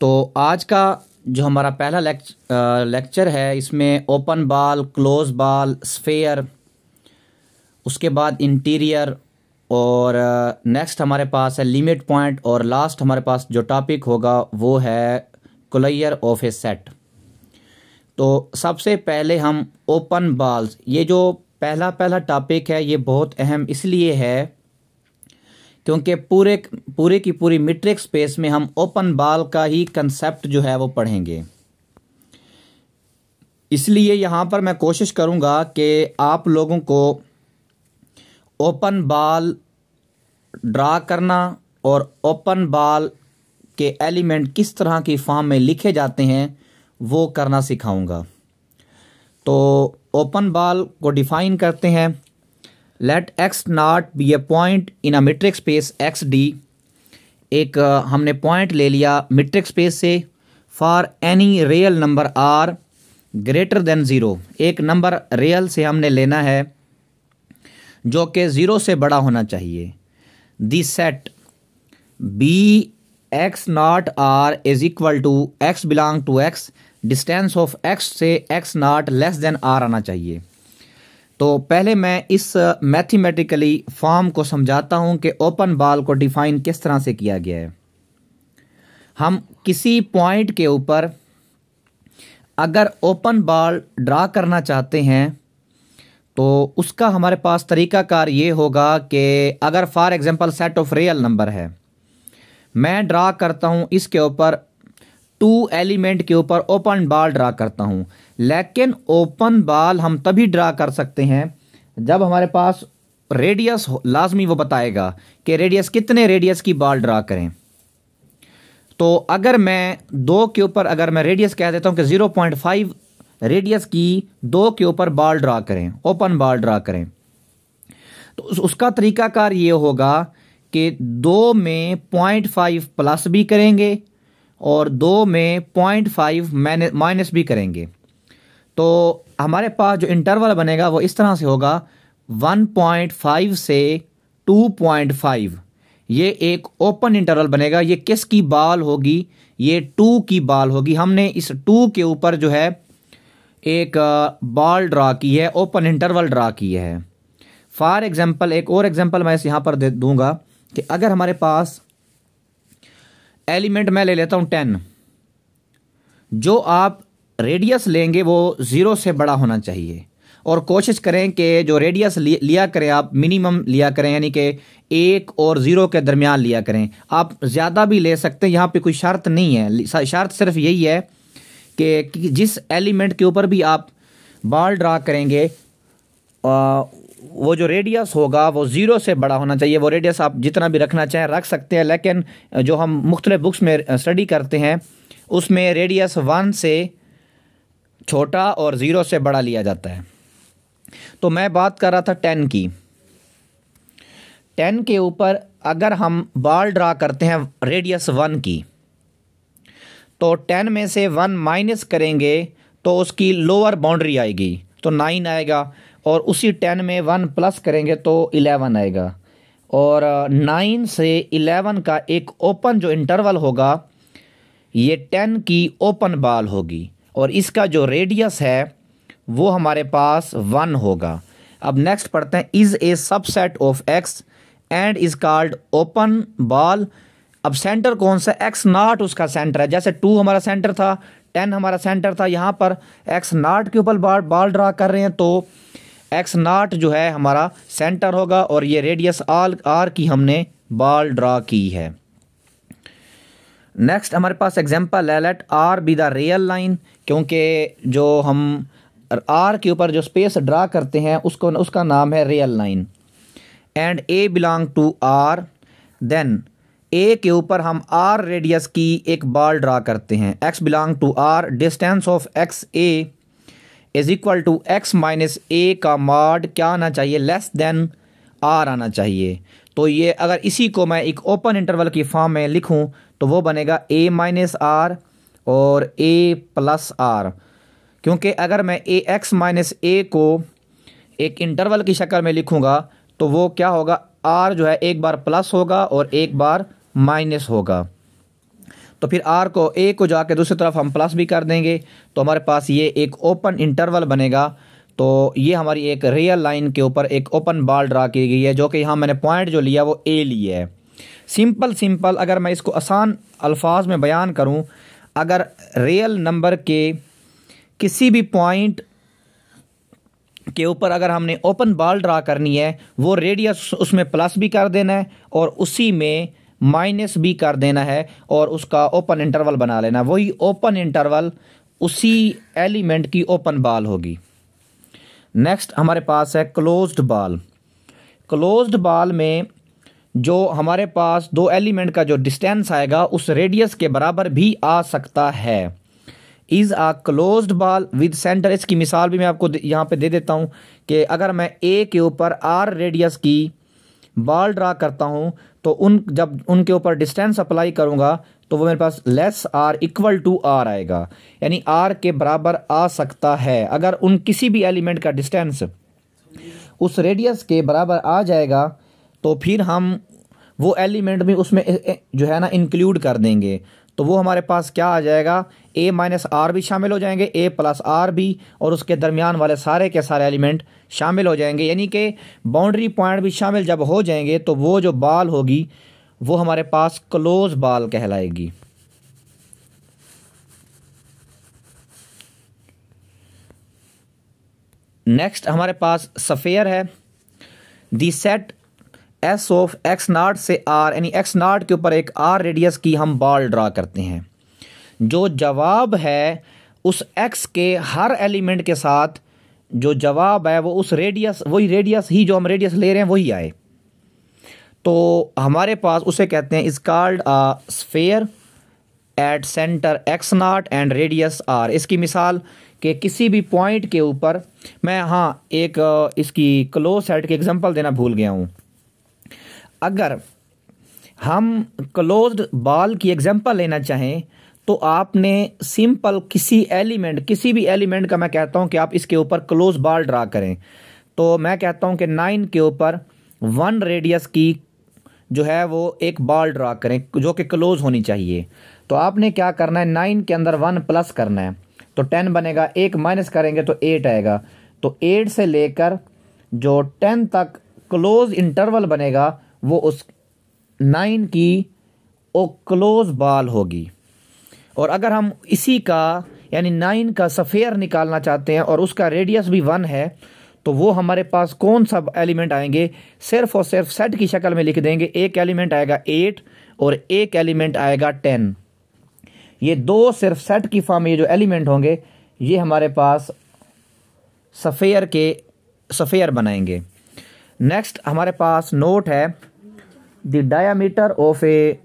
तो आज का जो हमारा पहला लेक्चर है, इसमें open ball, close ball, sphere, उसके बाद इंटीरियर और नेक्स्ट हमारे पास है लिमिट पॉइंट और लास्ट हमारे पास जो टॉपिक होगा वो है क्लोजर ऑफ ए सेट। तो सबसे पहले हम ओपन बॉल्स, ये जो पहला टॉपिक है ये बहुत अहम इसलिए है क्योंकि पूरे की पूरी मीट्रिक स्पेस में हम ओपन बॉल का ही कंसेप्ट जो है वो पढ़ेंगे। इसलिए यहाँ पर मैं कोशिश करूँगा कि आप लोगों को ओपन बॉल ड्रा करना और ओपन बॉल के एलिमेंट किस तरह की फॉर्म में लिखे जाते हैं वो करना सिखाऊंगा। तो ओपन बॉल को डिफाइन करते हैं। Let X naught be a point in a metric space X D. एक हमने पॉइंट ले लिया मीट्रिक स्पेस से for any real number R greater than zero. एक नंबर रियल से हमने लेना है जो कि ज़ीरो से बड़ा होना चाहिए। The set B x not r is equal to x belong to x, distance of x से x not less than r आना चाहिए। तो पहले मैं इस मैथमेटिकली फॉर्म को समझाता हूं कि ओपन बॉल को डिफाइन किस तरह से किया गया है। हम किसी पॉइंट के ऊपर अगर ओपन बॉल ड्रा करना चाहते हैं तो उसका हमारे पास तरीकाकार ये होगा कि अगर for example set of real number है, मैं ड्रा करता हूं इसके ऊपर 2 एलिमेंट के ऊपर ओपन बॉल ड्रा करता हूं। लेकिन ओपन बॉल हम तभी ड्रा कर सकते हैं जब हमारे पास रेडियस लाजमी वो बताएगा कि रेडियस कितने रेडियस की बॉल ड्रा करें। तो अगर मैं 2 के ऊपर अगर मैं रेडियस कह देता हूं कि 0.5 रेडियस की 2 के ऊपर बॉल ड्रा करें, ओपन बॉल ड्रा करें, तो उसका तरीकाकार ये होगा कि 2 में 0.5 प्लस भी करेंगे और 2 में 0.5 माइनस भी करेंगे। तो हमारे पास जो इंटरवल बनेगा वो इस तरह से होगा 1.5 से 2.5। ये एक ओपन इंटरवल बनेगा। ये किसकी बॉल होगी? ये 2 की बॉल होगी। हमने इस 2 के ऊपर जो है एक बॉल ड्रा की है, ओपन इंटरवल ड्रा की है। फॉर एग्जांपल एक और एग्जांपल मैं यहाँ पर दे दूंगा कि अगर हमारे पास एलिमेंट मैं ले लेता हूं 10, जो आप रेडियस लेंगे वो 0 से बड़ा होना चाहिए और कोशिश करें कि जो रेडियस लिया करें आप मिनिमम लिया करें, यानी कि 1 और 0 के दरमियान लिया करें। आप ज़्यादा भी ले सकते हैं, यहाँ पे कोई शर्त नहीं है। शर्त सिर्फ यही है कि जिस एलिमेंट के ऊपर भी आप बॉल ड्रा करेंगे वो जो रेडियस होगा वो 0 से बड़ा होना चाहिए। वो रेडियस आप जितना भी रखना चाहें रख सकते हैं, लेकिन जो हम मुख्तलिफ बुक्स में स्टडी करते हैं उसमें रेडियस 1 से छोटा और 0 से बड़ा लिया जाता है। तो मैं बात कर रहा था 10 की। 10 के ऊपर अगर हम बॉल ड्रा करते हैं रेडियस 1 की, तो 10 में से 1 माइनस करेंगे तो उसकी लोअर बाउंड्री आएगी तो 9 आएगा, और उसी 10 में 1 प्लस करेंगे तो 11 आएगा। और 9 से 11 का एक ओपन जो इंटरवल होगा ये 10 की ओपन बॉल होगी और इसका जो रेडियस है वो हमारे पास 1 होगा। अब नेक्स्ट पढ़ते हैं। Is a subset of x and is called open ball. अब सेंटर कौन सा? एक्स नॉट उसका सेंटर है। जैसे 2 हमारा सेंटर था, 10 हमारा सेंटर था, यहाँ पर एक्स नॉट के ऊपर बॉल ड्रा कर रहे हैं तो एक्स नॉट जो है हमारा सेंटर होगा और ये रेडियस आर की हमने बॉल ड्रा की है। नेक्स्ट हमारे पास एग्जांपल है let R be the real line, क्योंकि जो हम आर के ऊपर जो स्पेस ड्रा करते हैं उसका नाम है real line. And A belong to R, then A के ऊपर हम आर रेडियस की एक बॉल ड्रा करते हैं। X belong to R, distance of X A is equal to X minus A का मॉड क्या आना चाहिए? लेस देन आर आना चाहिए। तो ये अगर इसी को मैं एक ओपन इंटरवल की फॉर्म में लिखूं तो वो बनेगा ए माइनस आर और ए प्लस आर, क्योंकि अगर मैं ए एक्स माइनस ए को एक इंटरवल की शक्ल में लिखूंगा तो वो क्या होगा? आर जो है एक बार प्लस होगा और एक बार माइनस होगा। तो फिर आर को ए को जाके दूसरी तरफ हम प्लस भी कर देंगे तो हमारे पास ये एक ओपन इंटरवल बनेगा। तो ये हमारी एक रियल लाइन के ऊपर एक ओपन बॉल ड्रा की गई है, जो कि यहाँ मैंने पॉइंट जो लिया वो ए लिया है। सिंपल अगर मैं इसको आसान अल्फाज में बयान करूँ, अगर रियल नंबर के किसी भी पॉइंट के ऊपर अगर हमने ओपन बॉल ड्रा करनी है, वो रेडियस उसमें प्लस भी कर देना है और उसी में माइनस भी कर देना है और उसका ओपन इंटरवल बना लेना। वही ओपन इंटरवल उसी एलिमेंट की ओपन बॉल होगी। नेक्स्ट हमारे पास है क्लोज्ड बॉल। क्लोज्ड बॉल में जो हमारे पास दो एलिमेंट का जो डिस्टेंस आएगा उस रेडियस के बराबर भी आ सकता है। Is a closed ball with centre. इसकी मिसाल भी मैं आपको यहाँ पे दे देता हूँ कि अगर मैं ए के ऊपर आर रेडियस की बॉल ड्रा करता हूँ तो जब उनके ऊपर डिस्टेंस अप्लाई करूँगा तो वो मेरे पास less or equal to R आएगा, यानी आर के बराबर आ सकता है। अगर उन किसी भी एलिमेंट का डिस्टेंस उस रेडियस के बराबर आ जाएगा तो फिर हम वो एलिमेंट भी उसमें जो है ना इंक्लूड कर देंगे, तो वो हमारे पास क्या आ जाएगा, ए माइनस आर भी शामिल हो जाएंगे, ए प्लस आर भी, और उसके दरमियान वाले सारे के सारे एलिमेंट शामिल हो जाएंगे। यानी कि बाउंड्री पॉइंट भी शामिल जब हो जाएंगे तो वो जो बॉल होगी वो हमारे पास क्लोज बॉल कहलाएगी। नेक्स्ट हमारे पास स्फीयर है। The set S of X naught से आर, यानी एक्स नॉट के ऊपर एक आर रेडियस की हम बॉल ड्रा करते हैं। जो जवाब है उस एक्स के हर एलिमेंट के साथ जो जवाब है वो उस रेडियस, वही रेडियस ही जो हम रेडियस ले रहे हैं वही आए, तो हमारे पास उसे कहते हैं is called a sphere at centre X naught and radius R. इसकी मिसाल कि किसी भी पॉइंट के ऊपर मैं एक इसकी क्लोज सेट की एग्जांपल देना भूल गया हूँ। अगर हम क्लोज्ड बॉल की एग्जांपल लेना चाहें तो आपने सिंपल किसी भी एलिमेंट का मैं कहता हूं कि आप इसके ऊपर क्लोज बॉल ड्रा करें, तो मैं कहता हूं कि 9 के ऊपर 1 रेडियस की जो है वो एक बॉल ड्रा करें जो कि क्लोज होनी चाहिए। तो आपने क्या करना है, 9 के अंदर 1 प्लस करना है तो 10 बनेगा, 1 माइनस करेंगे तो 8 आएगा। तो 8 से लेकर जो 10 तक क्लोज इंटरवल बनेगा वो उस 9 की ओ क्लोज बॉल होगी। और अगर हम इसी का यानी 9 का स्फीयर निकालना चाहते हैं और उसका रेडियस भी 1 है तो वो हमारे पास कौन सा एलिमेंट आएंगे, सिर्फ और सिर्फ सेट की शक्ल में लिख देंगे। एक एलिमेंट आएगा 8 और एक एलिमेंट आएगा 10। ये दो सिर्फ सेट की फॉर्म में ये जो एलिमेंट होंगे ये हमारे पास स्फीयर बनाएंगे। नेक्स्ट हमारे पास नोट है, the diameter of a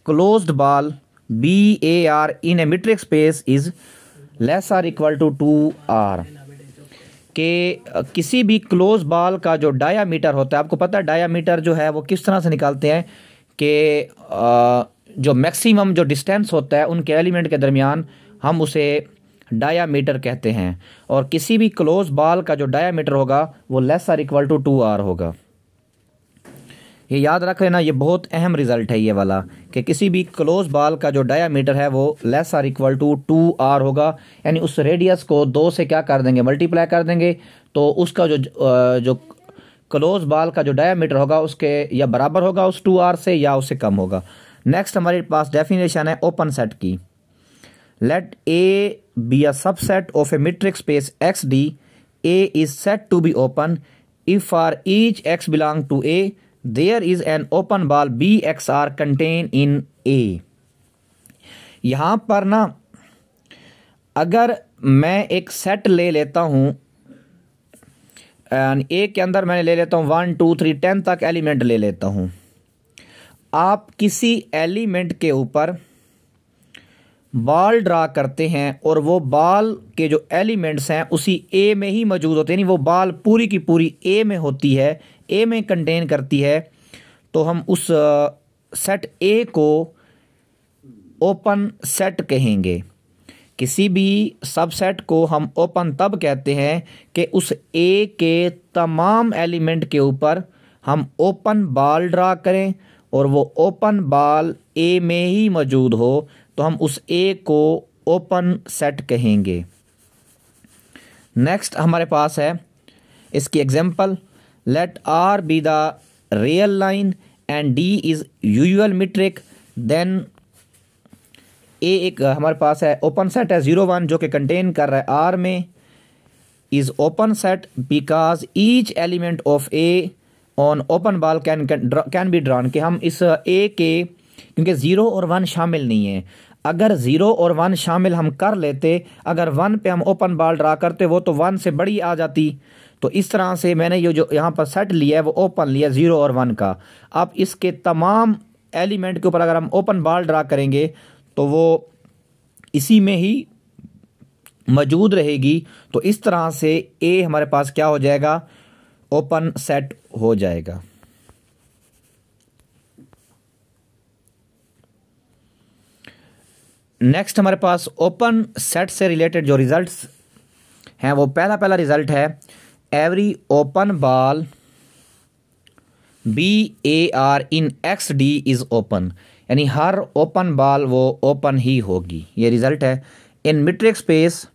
closed ball BAR in a metric space is less or equal to 2R। कि किसी भी क्लोज बॉल का जो डायामीटर होता है, आपको पता है डायामीटर जो है वो किस तरह से निकालते हैं कि जो मैक्सिमम जो डिस्टेंस होता है उनके एलिमेंट के दरमियान हम उसे डायामीटर कहते हैं, और किसी भी क्लोज बॉल का जो डायामीटर होगा वो लेस और इक्वल टू 2R होगा। ये याद रख लेना, ये बहुत अहम रिजल्ट है ये वाला कि किसी भी क्लोज बॉल का जो डायामीटर है वो लेस और इक्वल टू 2R होगा, यानी उस रेडियस को 2 से क्या कर देंगे, मल्टीप्लाई कर देंगे, तो उसका जो क्लोज बॉल का जो डायामीटर होगा उसके या बराबर होगा उस 2R से या उससे कम होगा। नेक्स्ट हमारे पास डेफिनेशन है ओपन सेट की। Let A be a subset of a metric space XD, A is set to be open if for each X belong to A there is an open ball BXR contained in A। यहां पर ना अगर मैं एक set ले लेता हूं, ए के अंदर मैंने ले लेता हूं 1 2 3 10 तक एलिमेंट ले लेता हूं। आप किसी एलिमेंट के ऊपर बॉल ड्रा करते हैं और वो बॉल के जो एलिमेंट्स हैं उसी ए में ही मौजूद होते हैं, यानी वो बॉल पूरी की पूरी ए में होती है, ए में कंटेन करती है, तो हम उस सेट ए को ओपन सेट कहेंगे। किसी भी सबसेट को हम ओपन तब कहते हैं कि उस ए के तमाम एलिमेंट के ऊपर हम ओपन बॉल ड्रा करें और वो ओपन बॉल ए में ही मौजूद हो तो हम उस ए को ओपन सेट कहेंगे। नेक्स्ट हमारे पास है इसकी example, let R be the real line and D is usual metric, then A एक हमारे पास है ओपन सेट है 0 1 जो कि कंटेन कर रहा है आर में, is open set because each element of A on open ball can be drawn, कि हम इस ए के क्योंकि 0 और 1 शामिल नहीं है, अगर 0 और 1 शामिल हम कर लेते, अगर 1 पे हम ओपन बॉल ड्रा करते वो तो 1 से बड़ी आ जाती। तो इस तरह से मैंने ये जो यहाँ पर सेट लिया है वो ओपन लिया 0 और 1 का। अब इसके तमाम एलिमेंट के ऊपर अगर हम ओपन बॉल ड्रा करेंगे तो वो इसी में ही मौजूद रहेगी। तो इस तरह से ए हमारे पास क्या हो जाएगा, ओपन सेट हो जाएगा। नेक्स्ट हमारे पास ओपन सेट से रिलेटेड जो रिजल्ट्स हैं वो पहला रिजल्ट है every open ball B A R in X D is open, यानी हर ओपन बॉल वो ओपन ही होगी। ये रिजल्ट है in metric space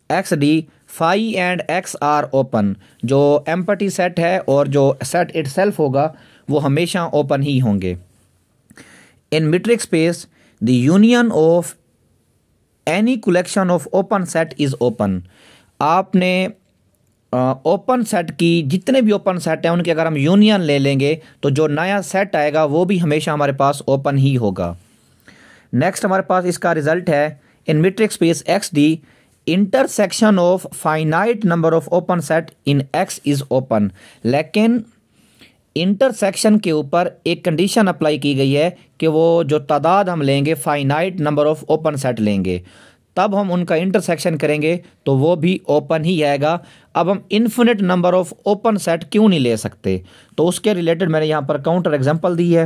X D phi and X are open, जो एम्पटी सेट है और जो सेट इटसेल्फ होगा वो हमेशा ओपन ही होंगे। In metric space the union of any collection of open set is open, आपने ओपन सेट की जितने भी ओपन सेट हैं उनके अगर हम यूनियन ले लेंगे तो जो नया सेट आएगा वो भी हमेशा हमारे पास ओपन ही होगा। नेक्स्ट हमारे पास इसका रिजल्ट है in metric space X D intersection of finite number of open set in X is open, लेकिन इंटरसेक्शन के ऊपर एक कंडीशन अप्लाई की गई है कि वो जो तादाद हम लेंगे finite number of open set लेंगे, तब हम उनका इंटरसेक्शन करेंगे तो वो भी ओपन ही आएगा। अब हम infinite number of open set क्यों नहीं ले सकते, तो उसके रिलेटेड मैंने यहाँ पर काउंटर एग्जांपल दी है।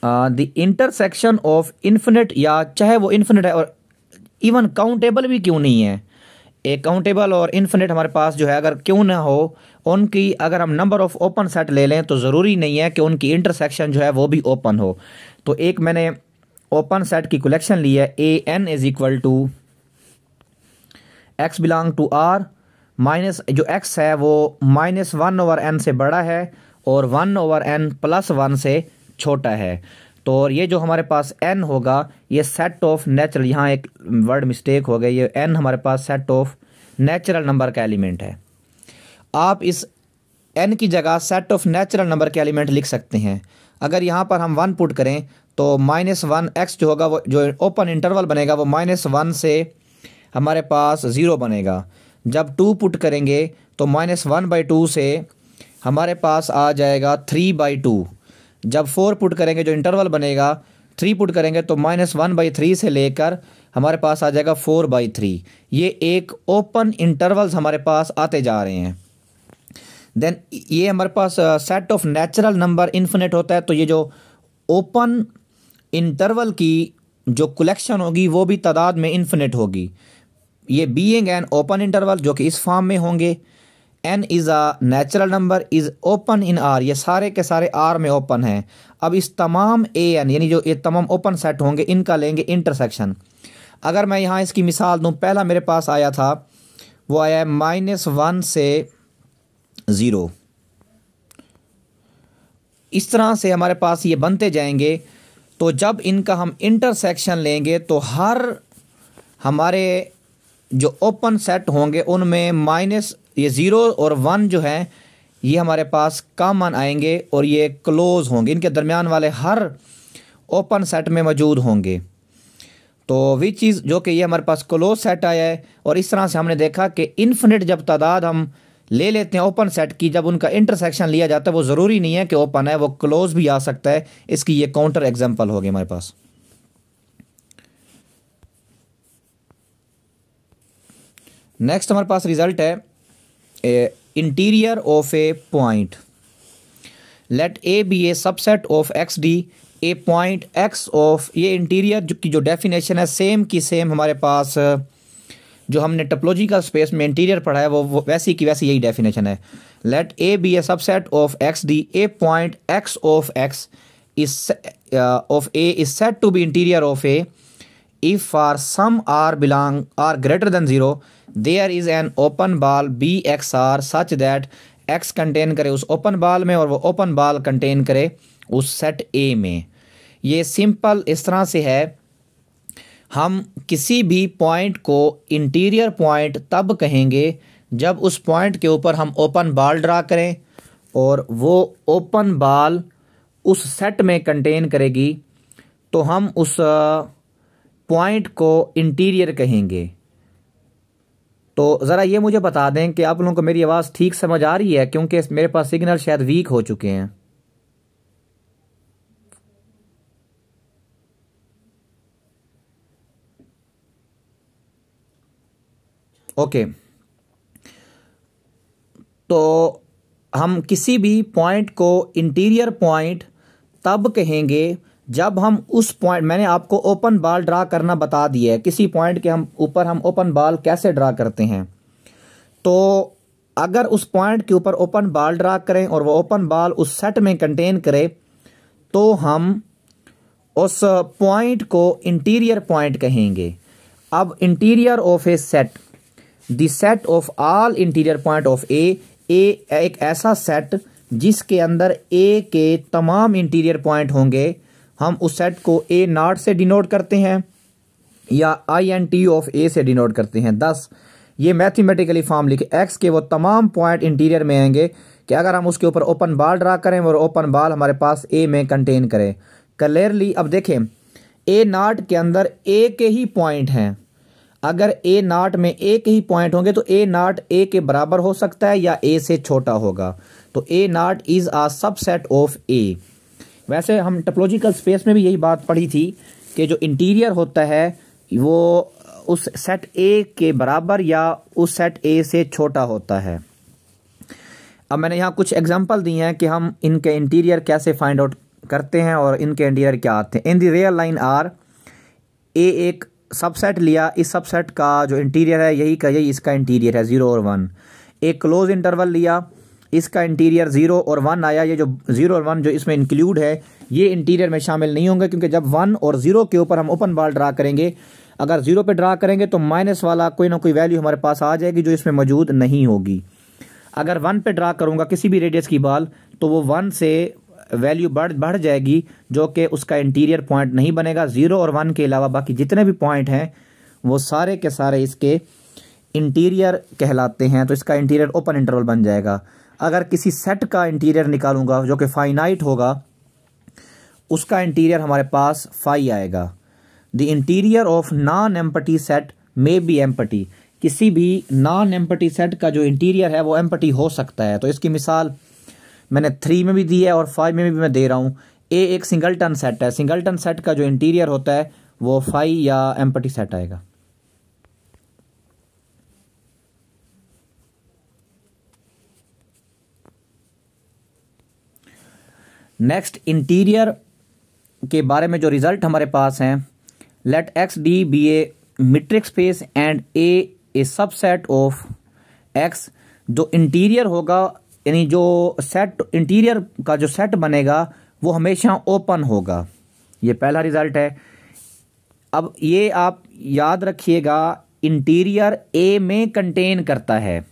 द इंटरसेक्शन ऑफ इन्फिनिट, या चाहे वो इन्फिनिट है और इवन काउंटेबल भी क्यों नहीं है, एक काउंटेबल और इन्फिनिट हमारे पास जो है अगर क्यों ना हो, उनकी अगर हम नंबर ऑफ ओपन सेट ले लें तो ज़रूरी नहीं है कि उनकी इंटरसेक्शन जो है वो भी ओपन हो। तो एक मैंने ओपन सेट की कलेक्शन ली है A N is equal to x belong to R minus जो एक्स है वो -1/n से बड़ा है और 1/n+1 से छोटा है। तो ये जो हमारे पास n होगा ये सेट ऑफ नेचुरल, यहाँ एक वर्ड मिस्टेक हो गई, ये n हमारे पास सेट ऑफ नेचुरल नंबर का एलिमेंट है। आप इस n की जगह सेट ऑफ नेचुरल नंबर के एलिमेंट लिख सकते हैं। अगर यहाँ पर हम 1 पुट करें तो -1x जो होगा वो जो ओपन इंटरवल बनेगा वो -1 से हमारे पास 0 बनेगा। जब 2 पुट करेंगे तो -1/2 से हमारे पास आ जाएगा 3/2। जब 4 पुट करेंगे जो इंटरवल बनेगा, 3 पुट करेंगे तो -1/3 से लेकर हमारे पास आ जाएगा 4/3। ये एक ओपन इंटरवल्स हमारे पास आते जा रहे हैं। देन ये हमारे पास set of natural number infinite होता है, तो ये जो ओपन इंटरवल की जो कलेक्शन होगी वो भी तादाद में इन्फिनिट होगी। ये बीइंग एन ओपन इंटरवल जो कि इस फॉर्म में होंगे, n is a natural number is open in r, ये सारे के सारे r में ओपन हैं। अब इस तमाम an यानी जो ये तमाम ओपन सेट होंगे इनका लेंगे इंटरसेक्शन। अगर मैं यहाँ इसकी मिसाल दूँ, पहला मेरे पास आया था वो आया है -1 से 0। इस तरह से हमारे पास ये बनते जाएंगे। तो जब इनका हम इंटरसेक्शन लेंगे तो हर हमारे जो ओपन सेट होंगे उनमें ये 0 और 1 जो है ये हमारे पास कॉमन आएंगे और ये क्लोज होंगे, इनके दरमियान वाले हर ओपन सेट में मौजूद होंगे। तो विच चीज़ जो कि ये हमारे पास क्लोज सेट आया है। और इस तरह से हमने देखा कि इन्फिनिट जब तादाद हम ले लेते हैं ओपन सेट की, जब उनका इंटरसेक्शन लिया जाता है वो ज़रूरी नहीं है कि ओपन है, वो क्लोज भी आ सकता है। इसकी ये काउंटर एग्जांपल होगी हमारे पास। नेक्स्ट हमारे पास रिजल्ट है interior of a point, let A be a subset of X D, a point X of, ये इंटीरियर की जो डेफिनेशन है सेम की सेम हमारे पास जो हमने टोपोलॉजिकल स्पेस में इंटीरियर पढ़ा है वो वैसी की वैसी यही डेफिनेशन है। Let A be a subset of X D, a point X of X is of A is said to be interior of A if for some r greater than 0 there is an open ball bxr such that x contain करे उस open ball में और वो open ball contain करे उस set ए में। ये simple इस तरह से है, हम किसी भी पॉइंट को इंटीरियर पॉइंट तब कहेंगे जब उस पॉइंट के ऊपर हम ओपन बॉल ड्रा करें और वो ओपन बॉल उस सेट में कंटेन करेगी, तो हम उस पॉइंट को इंटीरियर कहेंगे। तो ज़रा ये मुझे बता दें कि आप लोगों को मेरी आवाज़ ठीक समझ आ रही है, क्योंकि मेरे पास सिग्नल शायद वीक हो चुके हैं। ओके, तो हम किसी भी पॉइंट को इंटीरियर पॉइंट तब कहेंगे जब हम उस पॉइंट, मैंने आपको ओपन बॉल ड्रा करना बता दिया है, किसी पॉइंट के हम ऊपर हम ओपन बॉल कैसे ड्रा करते हैं। तो अगर उस पॉइंट के ऊपर ओपन बॉल ड्रा करें और वो ओपन बॉल उस सेट में कंटेन करे, तो हम उस पॉइंट को इंटीरियर पॉइंट कहेंगे। अब interior of a set, the set of all interior point of A एक ऐसा सेट जिसके अंदर ए के तमाम इंटीरियर पॉइंट होंगे, हम उस सेट को ए नॉट से डिनोट करते हैं या आई एन टी ऑफ ए से डिनोट करते हैं। 10 ये मैथमेटिकली फॉर्म लिखे, एक्स के वो तमाम पॉइंट इंटीरियर में आएंगे कि अगर हम उसके ऊपर ओपन बॉल ड्रा करें और ओपन बॉल हमारे पास ए में कंटेन करें क्लियरली। अब देखें, ए नॉट के अंदर ए के ही पॉइंट हैं, अगर ए नॉट में ए के ही पॉइंट होंगे तो ए नॉट ए के बराबर हो सकता है या ए से छोटा होगा, तो A naught is a subset of A. वैसे हम टोपोलॉजिकल स्पेस में भी यही बात पढ़ी थी कि जो इंटीरियर होता है वो उस सेट ए के बराबर या उस सेट ए से छोटा होता है। अब मैंने यहाँ कुछ एग्जांपल दिए हैं कि हम इनके इंटीरियर कैसे फाइंड आउट करते हैं और इनके इंटीरियर क्या आते हैं। In the real line R, A एक सबसेट लिया, इस सबसेट का जो इंटीरियर है यही इसका इंटीरियर है 0 और 1। एक क्लोज इंटरवल लिया, इसका इंटीरियर 0 और 1 आया। ये जो 0 और 1 जो इसमें इंक्लूड है ये इंटीरियर में शामिल नहीं होंगे, क्योंकि जब 1 और 0 के ऊपर हम ओपन बॉल ड्रा करेंगे, अगर 0 पे ड्रा करेंगे तो माइनस वाला कोई ना कोई वैल्यू हमारे पास आ जाएगी जो इसमें मौजूद नहीं होगी। अगर 1 पे ड्रा करूंगा किसी भी रेडियस की बॉल, तो वो 1 से वैल्यू बढ़ जाएगी जो कि उसका इंटीरियर पॉइंट नहीं बनेगा। 0 और 1 के अलावा बाकी जितने भी पॉइंट हैं वो सारे के सारे इसके इंटीरियर कहलाते हैं, तो इसका इंटीरियर ओपन इंटरवल बन जाएगा। अगर किसी सेट का इंटीरियर निकालूंगा जो कि फाइनाइट होगा, उसका इंटीरियर हमारे पास फाई आएगा। The interior of non empty set may be empty, किसी भी नॉन एम्पटी सेट का जो इंटीरियर है वो एम्पटी हो सकता है। तो इसकी मिसाल मैंने 3 में भी दी है और 5 में भी मैं दे रहा हूँ। ए एक सिंगलटन सेट है, सिंगलटन सेट का जो इंटीरियर होता है वो फाई या एम्पटी सेट आएगा। नेक्स्ट, इंटीरियर के बारे में जो रिजल्ट हमारे पास हैं, let X D be a metric space and a subset of X. जो इंटीरियर होगा, यानी जो सेट इंटीरियर का जो सेट बनेगा वो हमेशा ओपन होगा, ये पहला रिजल्ट है। अब ये आप याद रखिएगा, इंटीरियर ए में कंटेन करता है,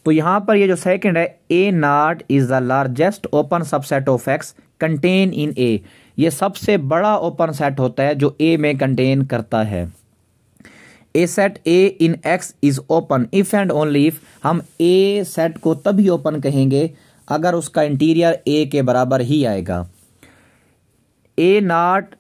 तो यहां पर ये जो सेकंड है, A naught is the largest open subset of X contain in A, ये सबसे बड़ा ओपन सेट होता है जो ए में कंटेन करता है। A set A in X is open if and only if, हम ए सेट को तभी ओपन कहेंगे अगर उसका इंटीरियर ए के बराबर ही आएगा। ए नॉट,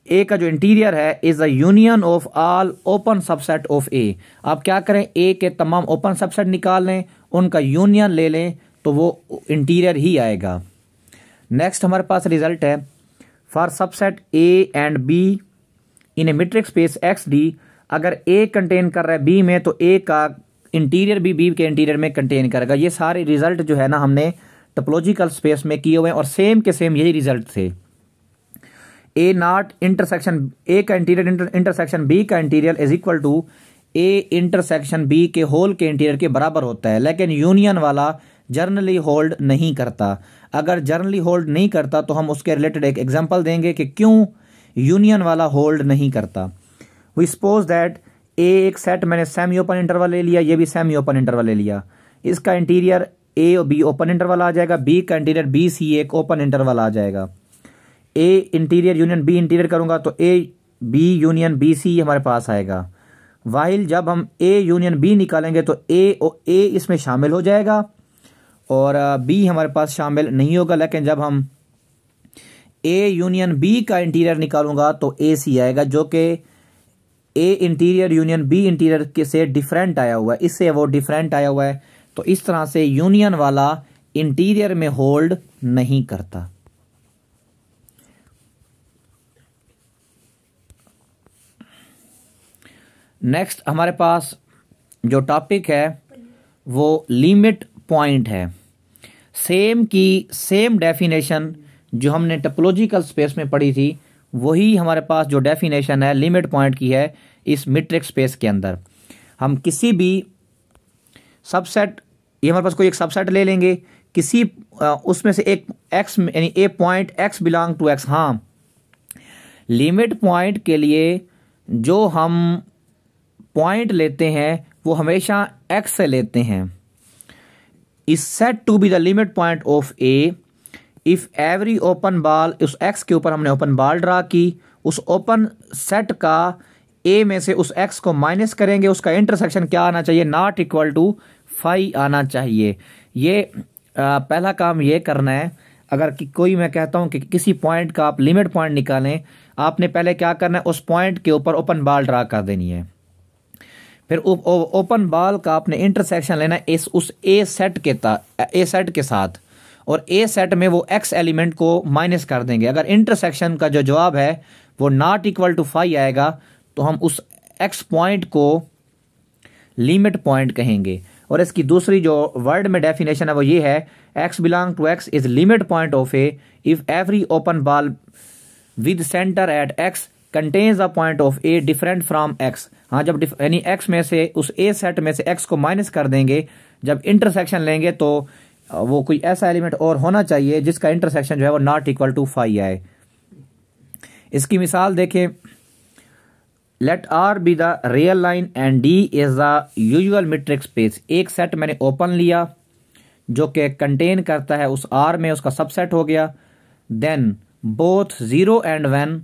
ए का जो इंटीरियर है is a union of all open subset of A. आप क्या करें, ए के तमाम ओपन सबसेट निकाल लें, उनका यूनियन ले लें, तो वो इंटीरियर ही आएगा। नेक्स्ट हमारे पास रिजल्ट है, for subset A and be in a metric space X D, अगर ए कंटेन कर रहा है बी में तो ए का इंटीरियर भी बी के इंटीरियर में कंटेन करेगा। ये सारे रिजल्ट जो है ना हमने टोपोलॉजिकल स्पेस में किए हुए हैं और सेम के सेम यही रिजल्ट थे। ए नॉट इंटरसेक्शन ए का इंटीरियर इंटरसेक्शन बी का interior is equal to A intersection B के होल के इंटीरियर के बराबर होता है, लेकिन यूनियन वाला जर्नली होल्ड नहीं करता। अगर जर्नली होल्ड नहीं करता तो हम उसके रिलेटेड एक एग्जांपल देंगे कि क्यों यूनियन वाला होल्ड नहीं करता। वी सपोज दैट ए एक सेट मैंने सेमी ओपन इंटरवल ले लिया, ये भी सेमी ओपन इंटरवल ले लिया, इसका इंटीरियर ए और बी ओपन इंटरवल आ जाएगा, बी का इंटीरियर बी सी एक ओपन इंटरवल आ जाएगा। A interior union B interior करूंगा तो A B union B C हमारे पास आएगा। वाइल जब हम ए यूनियन बी निकालेंगे तो ए इसमें शामिल हो जाएगा और बी हमारे पास शामिल नहीं होगा, लेकिन जब हम ए यूनियन बी का इंटीरियर निकालूंगा तो ए सी आएगा, जो कि ए इंटीरियर यूनियन बी इंटीरियर के से डिफरेंट आया हुआ है, इससे वो डिफरेंट आया हुआ है। तो इस तरह से यूनियन वाला इंटीरियर में होल्ड नहीं करता। नेक्स्ट हमारे पास जो टॉपिक है वो लिमिट पॉइंट है। सेम की सेम डेफिनेशन जो हमने टोपोलॉजिकल स्पेस में पढ़ी थी, वही हमारे पास जो डेफिनेशन है लिमिट पॉइंट की है इस मीट्रिक स्पेस के अंदर। हम किसी भी सबसेट, ये हमारे पास कोई एक सबसेट ले लेंगे, किसी उसमें से एक एक्स यानी a point X belong to X. हाँ, लिमिट पॉइंट के लिए जो हम पॉइंट लेते हैं वो हमेशा एक्स से लेते हैं। Is set to be the limit point of A if every open ball, उस एक्स के ऊपर हमने ओपन बॉल ड्रा की, उस ओपन सेट का ए में से उस एक्स को माइनस करेंगे, उसका इंटरसेक्शन क्या आना चाहिए, नॉट इक्वल टू 5 आना चाहिए। ये पहला काम ये करना है। अगर कोई मैं कहता हूं कि किसी पॉइंट का आप लिमिट पॉइंट निकालें, आपने पहले क्या करना है, उस पॉइंट के ऊपर ओपन बॉल ड्रा कर देनी है। फिर ओपन बॉल का आपने इंटरसेक्शन लेना है उस ए सेट के साथ, और ए सेट में वो एक्स एलिमेंट को माइनस कर देंगे। अगर इंटरसेक्शन का जो जवाब है वो नॉट इक्वल टू 5 आएगा तो हम उस एक्स पॉइंट को लिमिट पॉइंट कहेंगे। और इसकी दूसरी जो वर्ड में डेफिनेशन है वो ये है, X belong to X is limit point of A if every open ball with centre at X contains a point of A different from X. हाँ, जब यानी एक्स में से उस ए सेट में से एक्स को माइनस कर देंगे, जब इंटरसेक्शन लेंगे तो वो कोई ऐसा एलिमेंट और होना चाहिए जिसका इंटरसेक्शन जो है वो नॉट इक्वल टू 5 आए। इसकी मिसाल देखें, let R be the real line and D is the usual metric space. एक सेट मैंने ओपन लिया जो कि कंटेन करता है उस आर में, उसका सबसेट हो गया। Then both 0 and 1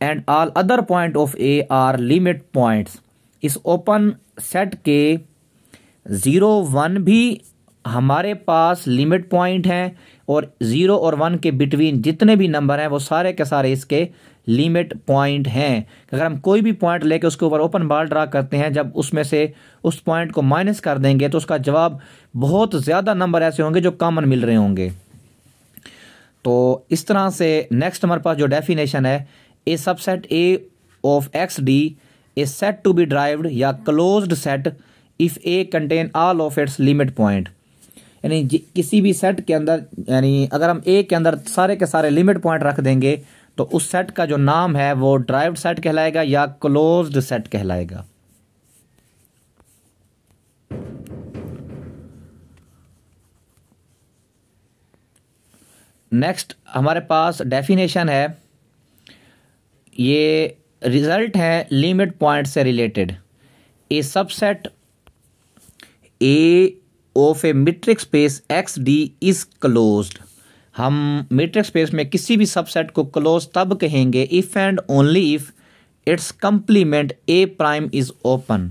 and all other point of A are limit points. इस ओपन सेट के 0 1 भी हमारे पास लिमिट पॉइंट हैं, और 0 और 1 के बिटवीन जितने भी नंबर हैं वो सारे के सारे इसके लिमिट पॉइंट हैं। अगर हम कोई भी पॉइंट लेके उसके ऊपर ओपन बॉल ड्रा करते हैं, जब उसमें से उस पॉइंट को माइनस कर देंगे तो उसका जवाब बहुत ज़्यादा नंबर ऐसे होंगे जो कॉमन मिल रहे होंगे। तो इस तरह से नेक्स्ट हमारे पास जो डेफिनेशन है, a subset A of X D is set to be derived या closed set if A contain all of its limit point. यानी किसी भी सेट के अंदर, यानी अगर हम ए के अंदर सारे के सारे लिमिट पॉइंट रख देंगे तो उस सेट का जो नाम है वो ड्राइव्ड सेट कहलाएगा या क्लोज्ड सेट कहलाएगा। नेक्स्ट हमारे पास डेफिनेशन है, ये रिजल्ट है लिमिट पॉइंट से related. A subset A of a metric space X D is closed. हम मीट्रिक स्पेस में किसी भी सबसेट को क्लोज तब कहेंगे if and only if it's complement A prime is open.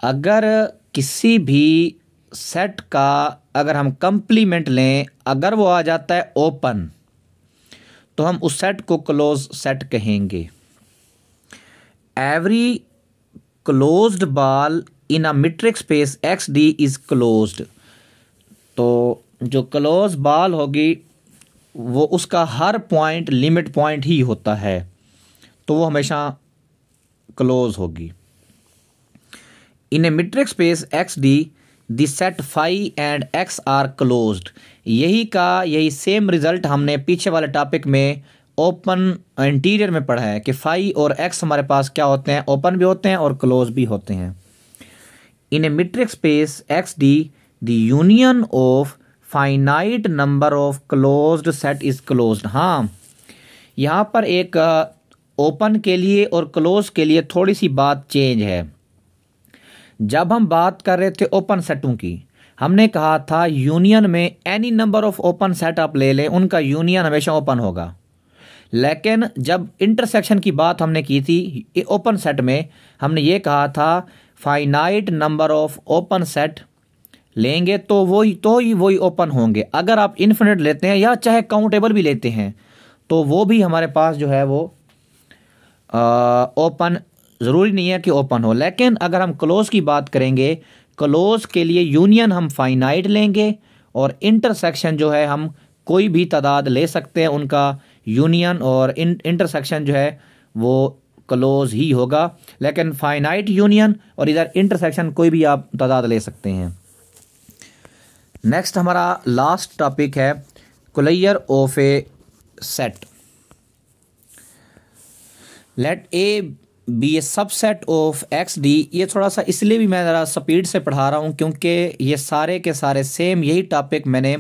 अगर किसी भी सेट का अगर हम कंप्लीमेंट लें, अगर वो आ जाता है ओपन, तो हम उस सेट को क्लोज सेट कहेंगे। Every closed ball in a metric space X D is closed. तो जो क्लोज बॉल होगी वो उसका हर पॉइंट लिमिट पॉइंट ही होता है, तो वो हमेशा क्लोज होगी। In a metric space X D the set phi and X are closed. यही सेम रिजल्ट हमने पीछे वाले टॉपिक में ओपन इंटीरियर में पढ़ा है कि फाई और एक्स हमारे पास क्या होते हैं, ओपन भी होते हैं और क्लोज भी होते हैं। In a metric space X D the union of finite number of closed set is closed. हाँ, यहाँ पर एक ओपन के लिए और क्लोज के लिए थोड़ी सी बात चेंज है। जब हम बात कर रहे थे ओपन सेटों की, हमने कहा था यूनियन में any number of open set आप ले लें, उनका यूनियन हमेशा ओपन होगा। लेकिन जब इंटरसेक्शन की बात हमने की थी ओपन सेट में, हमने ये कहा था finite number of open set लेंगे तो वही ओपन होंगे। अगर आप इन्फिनिट लेते हैं या चाहे काउंटेबल भी लेते हैं तो वो भी हमारे पास जो है वो ओपन, ज़रूरी नहीं है कि ओपन हो। लेकिन अगर हम क्लोज की बात करेंगे, क्लोज के लिए यूनियन हम फाइनाइट लेंगे और इंटरसेक्शन जो है हम कोई भी तादाद ले सकते हैं, उनका यूनियन और इंटरसेक्शन जो है वो क्लोज ही होगा। लेकिन फाइनाइट यूनियन और इधर इंटरसेक्शन कोई भी आप तादाद ले सकते हैं। नेक्स्ट हमारा लास्ट टॉपिक है closure of a set. Let A be a subset of X d. ये थोड़ा सा इसलिए भी मैं ज़रा स्पीड से पढ़ा रहा हूँ क्योंकि ये सारे के सारे सेम यही टॉपिक मैंने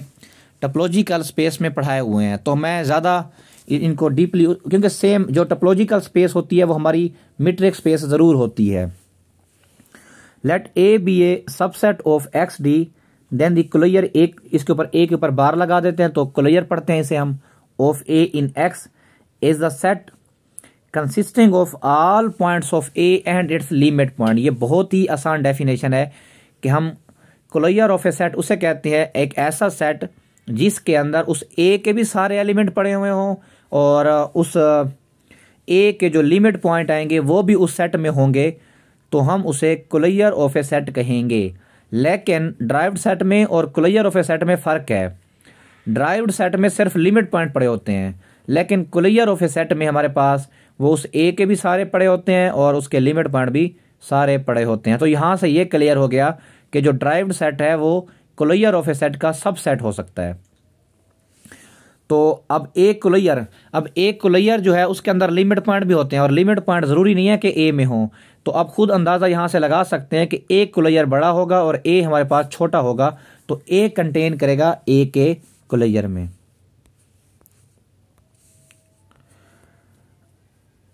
टोपोलॉजिकल स्पेस में पढ़ाए हुए हैं, तो मैं ज़्यादा इनको डीपली, क्योंकि सेम जो टोपोलॉजिकल स्पेस होती है वो हमारी मीट्रिक स्पेस ज़रूर होती है। Let A be a subset of X d then the closure, एक इसके ऊपर ए के ऊपर बार लगा देते हैं तो क्लोजर पढ़ते हैं इसे हम, of A in X is the set consisting of all points of A and it's limit point. ये बहुत ही आसान डेफिनेशन है कि हम क्लोजर ऑफ ए सेट उसे कहते हैं एक ऐसा सेट जिसके अंदर उस ए के भी सारे एलिमेंट पड़े हुए हों और उस ए के जो लिमिट पॉइंट आएंगे वो भी उस सेट में होंगे, तो हम उसे क्लोजर ऑफ ए सेट कहेंगे। लेकिन ड्राइव्ड सेट में और क्लोजर ऑफ ए सेट में फ़र्क है। ड्राइव्ड सेट में सिर्फ लिमिट पॉइंट पड़े होते हैं, लेकिन क्लोजर ऑफ ए सेट में हमारे पास वो उस ए के भी सारे पड़े होते हैं और उसके लिमिट पॉइंट भी सारे पड़े होते हैं। तो यहाँ से ये क्लियर हो गया कि जो ड्राइव्ड सेट है वो क्लोजर ऑफ ए सेट का सबसेट हो सकता है। तो अब एक क्लोजर जो है उसके अंदर लिमिट पॉइंट भी होते हैं और लिमिट पॉइंट ज़रूरी नहीं है कि ए में हो। तो आप खुद अंदाज़ा यहाँ से लगा सकते हैं कि एक क्लोजर बड़ा होगा और ए हमारे पास छोटा होगा, तो ए कंटेन करेगा ए के क्लोजर में।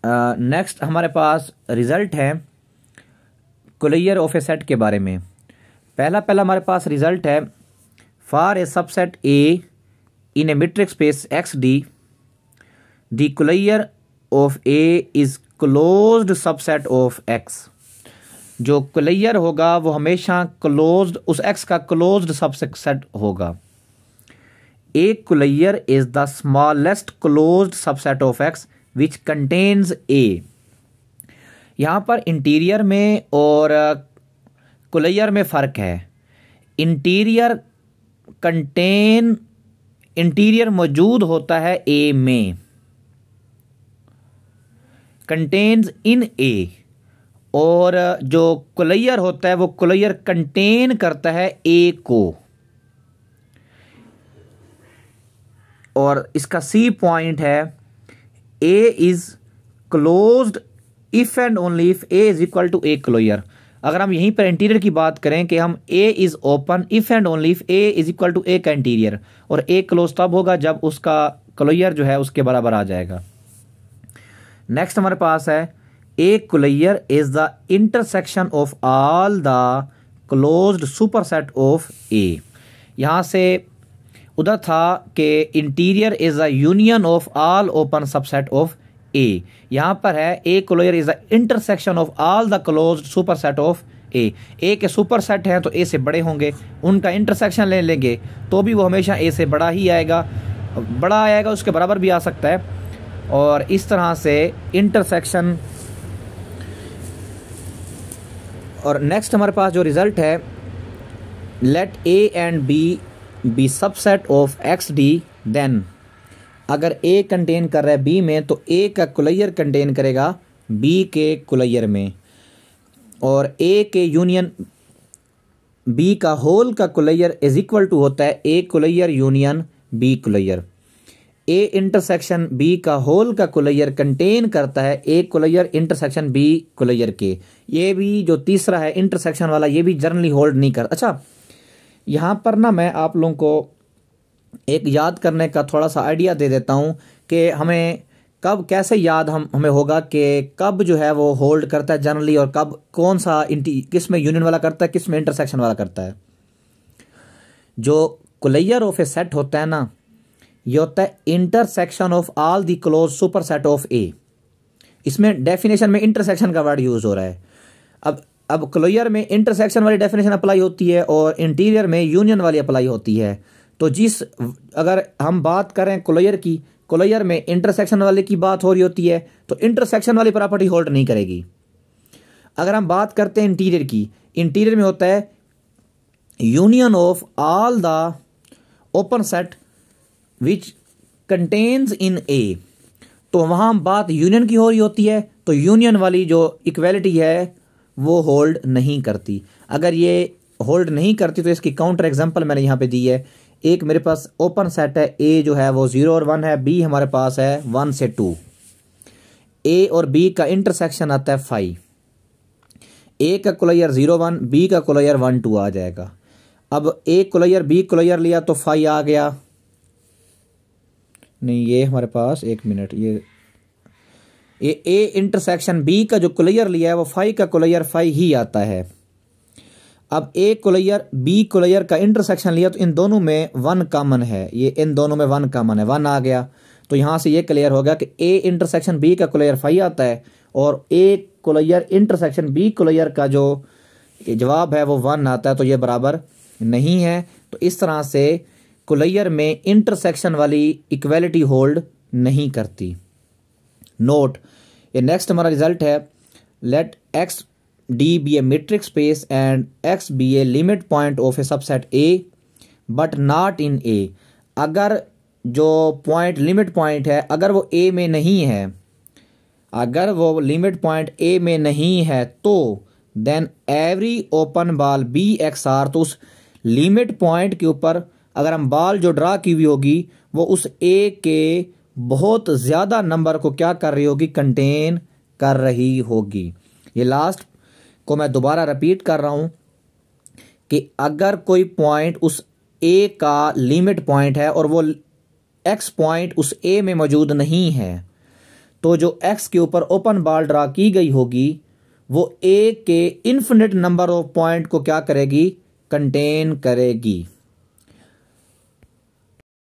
नेक्स्ट हमारे पास रिजल्ट है क्लोजर ऑफ ए सेट के बारे में। पहला हमारे पास रिजल्ट है for a subset A in a metric space X D the closure of A is closed subset of X. जो क्लोजर होगा वो हमेशा क्लोज्ड, उस एक्स का क्लोज्ड सबसेट होगा। A closure is the smallest closed subset of X which contains A. यहाँ पर interior में और क्लोजर में फ़र्क है। इंटीरियर मौजूद होता है ए में, कंटेन्स इन ए, और जो क्लोजर होता है वो क्लोजर कंटेन करता है ए को। और इसका सी पॉइंट है A is closed if and only if A is equal to A closure. अगर हम यहीं पर इंटीरियर की बात करें कि हम A is open if and only if A is equal to A का इंटीरियर, और ए क्लोज तब होगा जब उसका क्लोजर जो है उसके बराबर आ जाएगा। नेक्स्ट हमारे पास है A closure is the intersection of all the closed superset of A. यहाँ से उधर था कि interior is the union of all open subset of A. यहाँ पर है A closure is the intersection of all the closed superset of A. A के superset हैं तो ए से बड़े होंगे, उनका इंटरसेक्शन ले लेंगे तो भी वो हमेशा ए से बड़ा ही आएगा, बड़ा आएगा, उसके बराबर भी आ सकता है। और इस तरह से इंटरसेक्शन। और नेक्स्ट हमारे पास जो रिजल्ट है let A and B subset of X d, then अगर ए कंटेन कर रहा है बी में तो ए का क्लोजर कंटेन करेगा बी के क्लोजर में, और ए के यूनियन बी का होल का क्लोजर इज इक्वल टू होता है A closure union B closure. A intersection B का होल का कुलैयर कंटेन करता है ए कुलैयर इंटरसेक्शन बी कुलैयर के। ये भी जो तीसरा है इंटरसेक्शन वाला, ये भी जनरली होल्ड नहीं करता। अच्छा, यहाँ पर ना मैं आप लोगों को एक याद करने का थोड़ा सा आइडिया दे देता हूँ कि हमें कब कैसे याद हमें होगा कि कब जो है वो होल्ड करता है जनरली, और कब कौन सा किस में यूनियन वाला करता है, किस में इंटरसेक्शन वाला करता है। जो कुलैयर ऑफ ए सेट होता है ना, ये होता है intersection of all the close superset of A. इसमें डेफिनेशन में इंटरसेक्शन का वर्ड यूज हो रहा है। अब कुलैयर में इंटरसेक्शन वाली डेफिनेशन अप्लाई होती है और इंटीरियर में यूनियन वाली अप्लाई होती है। तो अगर हम बात करें कुलैयर की, कुलैयर में इंटरसेक्शन वाले की बात हो रही होती है, तो इंटरसेक्शन वाली प्रॉपर्टी होल्ड नहीं करेगी। अगर हम बात करते हैं इंटीरियर की, इंटीरियर में होता है union of all the open set which contains in A, तो वहां बात यूनियन की हो रही होती है, तो यूनियन वाली जो इक्वेलिटी है वो होल्ड नहीं करती। अगर ये होल्ड नहीं करती तो इसकी काउंटर एग्जांपल मैंने यहां पे दी है। एक मेरे पास ओपन सेट है, ए जो है वो 0 और 1 है, बी हमारे पास है 1 से 2। ए और बी का इंटरसेक्शन आता है 5। ए का कुलैयर 0 1, बी का कुलैयर 1 2 आ जाएगा। अब ए कुलैयर बी कुलैयर लिया तो 5 आ गया। नहीं, ये हमारे पास, एक मिनट, ये ए इंटरसेक्शन बी का जो कुलैयर लिया है वो 5 का कुलैयर 5 ही आता है। अब ए कुलैयर बी कुलैयर का इंटरसेक्शन लिया तो इन दोनों में 1 कॉमन है, ये इन दोनों में 1 कॉमन है, 1 आ गया। तो यहां से ये क्लियर हो गया कि ए इंटरसेक्शन बी का कुलैयर 5 आता है और ए कुलैयर इंटरसेक्शन बी कुलैयर का जो जवाब है वो 1 आता है, तो ये बराबर नहीं है। तो इस तरह से कुलैयर में इंटरसेक्शन वाली इक्वेलिटी होल्ड नहीं करती। नोट, ये नेक्स्ट हमारा रिजल्ट है, let X D be a metric space and X be a limit point of a subset A but not in A. अगर जो पॉइंट लिमिट पॉइंट है अगर वो ए में नहीं है, अगर वो लिमिट पॉइंट ए में नहीं है, तो then every open ball B X R, तो उस लिमिट पॉइंट के ऊपर अगर हम बॉल जो ड्रा की हुई होगी वो उस ए के बहुत ज़्यादा नंबर को क्या कर रही होगी, कंटेन कर रही होगी। ये लास्ट को मैं दोबारा रिपीट कर रहा हूं कि अगर कोई पॉइंट उस ए का लिमिट पॉइंट है और वो एक्स पॉइंट उस ए में मौजूद नहीं है, तो जो एक्स के ऊपर ओपन बॉल ड्रा की गई होगी वो ए के इन्फिनिट नंबर ऑफ पॉइंट को क्या करेगी, कंटेन करेगी।